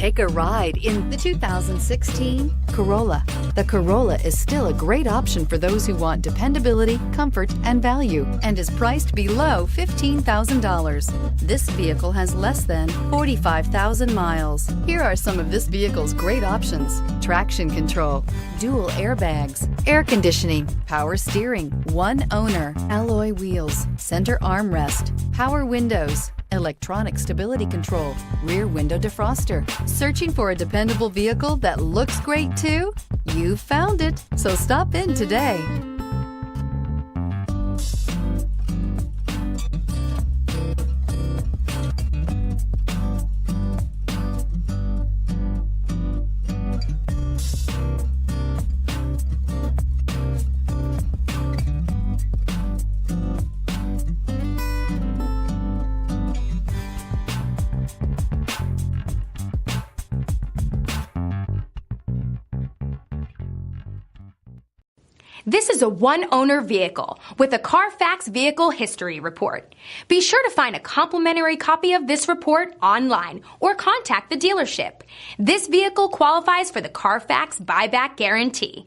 Take a ride in the 2016 Corolla. The Corolla is still a great option for those who want dependability, comfort, and value, and is priced below $15,000. This vehicle has less than 45,000 miles. Here are some of this vehicle's great options: traction control, dual airbags, air conditioning, power steering, one owner, alloy wheels, center armrest, power windows, electronic stability control, rear window defroster. Searching for a dependable vehicle that looks great too? You found it, so stop in today. This is a one-owner vehicle with a CARFAX Vehicle History Report. Be sure to find a complimentary copy of this report online or contact the dealership. This vehicle qualifies for the CARFAX Buyback Guarantee.